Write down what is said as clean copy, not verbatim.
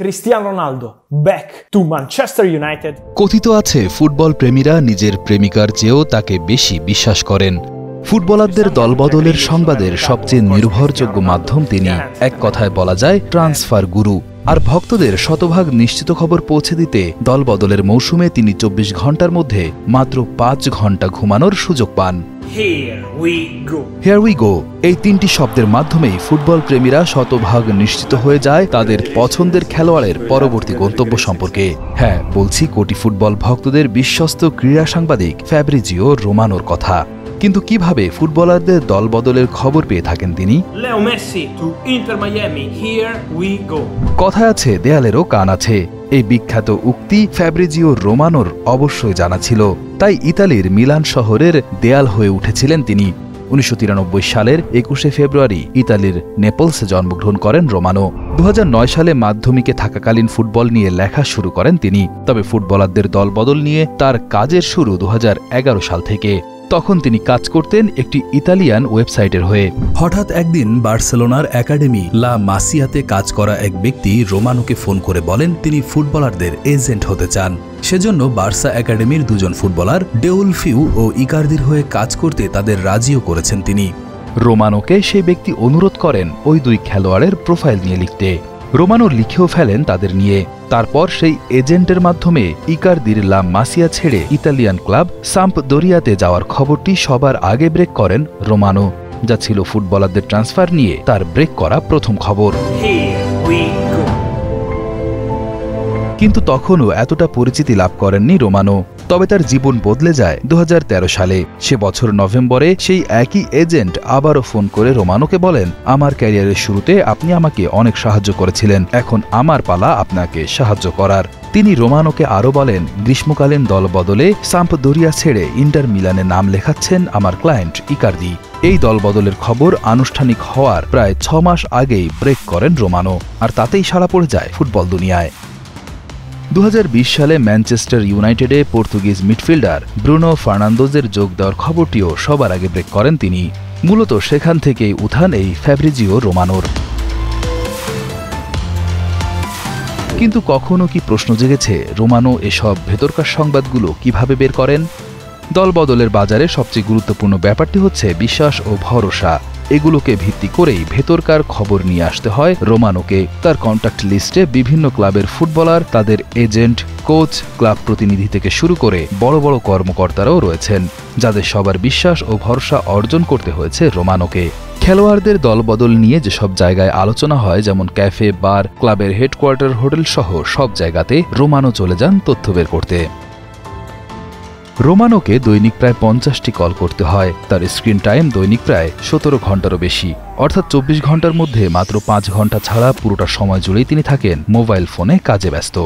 Cristiano Ronaldo back to Manchester United. কথিত আছে football প্রেমীরা নিজের প্রেমিকার চেয়েও তাকে বেশি বিশ্বাস করেন। ফুটবলারদের দলবদলের সংবাদের সবচেয়ে নির্ভরযোগ্য মাধ্যম তিনি। এক কথায় বলা যায় ট্রান্সফার গুরু। আর ভক্তদের শতভাগ নিশ্চিত খবর পৌঁছে দিতে দলবদলের মৌসুমে তিনি ২৪ ঘন্টার মধ্যে মাত্র ৫ ঘন্টা ঘুমানোর সুযোগ পান। হিয়ার উই গো এই তিনটি শব্দের মাধ্যমেই ফুটবল প্রেমীরা শতভাগ নিশ্চিত হয়ে যায় তাদের পছন্দের খেলোয়াড়ের পরবর্তী গন্তব্য সম্পর্কে। হ্যাঁ, বলছি কোটি ফুটবল ভক্তদের বিশ্বস্ত ক্রীড়া সাংবাদিক ফ্যাব্রিজিও রোমানোর কথা। কিন্তু কিভাবে ফুটবলারদের দলবদলের খবর পেয়ে থাকেন তিনি? কথায় আছে দেয়ালেরও কান আছে। এই বিখ্যাত উক্তি ফ্যাব্রিজিও রোমানোর অবশ্যই জানা ছিল। তাই ইতালির মিলান শহরের দেয়াল হয়ে উঠেছিলেন তিনি। ১৯৯৩ সালের ২১শে ফেব্রুয়ারি ইতালির নেপলসে জন্মগ্রহণ করেন রোমানো। ২০০৯ সালে মাধ্যমিকে থাকাকালীন ফুটবল নিয়ে লেখা শুরু করেন তিনি। তবে ফুটবলারদের দলবদল নিয়ে তার কাজের শুরু ২০১১ সাল থেকে। তখন তিনি কাজ করতেন একটি ইতালিয়ান ওয়েবসাইটের হয়ে। হঠাৎ একদিন বার্সেলোনার একাডেমি লা মাসিয়াতে কাজ করা এক ব্যক্তি রোমানোকে ফোন করে বলেন তিনি ফুটবলারদের এজেন্ট হতে চান। সেজন্য বার্সা একাডেমির দুজন ফুটবলার ডেউলফিউ ও ইকার্দির হয়ে কাজ করতে তাদের রাজিও করেছেন তিনি। রোমানোকে সেই ব্যক্তি অনুরোধ করেন ওই দুই খেলোয়াড়ের প্রোফাইল নিয়ে লিখতে। রোমানো লিখেও ফেলেন তাদের নিয়ে। তারপর সেই এজেন্টের মাধ্যমে ইকার্দির লা মাসিয়া ছেড়ে ইতালিয়ান ক্লাব সাম্পদোরিয়াতে যাওয়ার খবরটি সবার আগে ব্রেক করেন রোমানো, যা ছিল ফুটবলারদের ট্রান্সফার নিয়ে তার ব্রেক করা প্রথম খবর। কিন্তু তখনও এতটা পরিচিতি লাভ করেননি রোমানো। তবে তার জীবন বদলে যায় ২০১৩ সালে। সে বছর নভেম্বরে সেই একই এজেন্ট আবারও ফোন করে রোমানোকে বলেন, আমার ক্যারিয়ারের শুরুতে আপনি আমাকে অনেক সাহায্য করেছিলেন, এখন আমার পালা আপনাকে সাহায্য করার। তিনি রোমানোকে আরও বলেন, গ্রীষ্মকালীন দল বদলে সাম্পদোরিয়া ছেড়ে ইন্টার মিলানে নাম লেখাচ্ছেন আমার ক্লায়েন্ট ইকার্দি। এই দলবদলের খবর আনুষ্ঠানিক হওয়ার প্রায় ৬ মাস আগেই ব্রেক করেন রোমানো, আর তাতেই সাড়া পড়ে যায় ফুটবল দুনিয়ায়। ২০২০ সালে ম্যানচেস্টার ইউনাইটেডে পর্তুগিজ মিডফিল্ডার ব্রুনো ফার্নান্দোজের যোগ দেওয়ার খবরটিও সবার আগে ব্রেক করেন তিনি। মূলত সেখান থেকেই উত্থান এই ফ্যাব্রিজিও রোমানোর। কিন্তু কখনো কি প্রশ্ন জেগেছে রোমানো এসব ভেতরকার সংবাদগুলো কিভাবে বের করেন? দলবদলের বাজারে সবচেয়ে গুরুত্বপূর্ণ ব্যাপারটি হচ্ছে বিশ্বাস ও ভরসা। এগুলোকে ভিত্তি করেই ভেতরকার খবর নিয়ে আসতে হয় রোমানোকে। তার কন্ট্যাক্ট লিস্টে বিভিন্ন ক্লাবের ফুটবলার, তাদের এজেন্ট, কোচ, ক্লাব প্রতিনিধি থেকে শুরু করে বড় বড় কর্মকর্তারাও রয়েছেন, যাদের সবার বিশ্বাস ও ভরসা অর্জন করতে হয়েছে রোমানোকে। খেলোয়াড়দের দলবদল নিয়ে যেসব জায়গায় আলোচনা হয়, যেমন ক্যাফে, বার, ক্লাবের হেডকোয়ার্টার, হোটেল সহ সব জায়গাতে রোমানো চলে যান তথ্য বের করতে। রোমানোকে দৈনিক প্রায় ৫০টি কল করতে হয়। তার স্ক্রিন টাইম দৈনিক প্রায় ১৭ ঘন্টারও বেশি, অর্থাৎ ২৪ ঘন্টার মধ্যে মাত্র ৫ ঘন্টা ছাড়া পুরোটা সময় জুড়েই তিনি থাকেন মোবাইল ফোনে কাজে ব্যস্ত।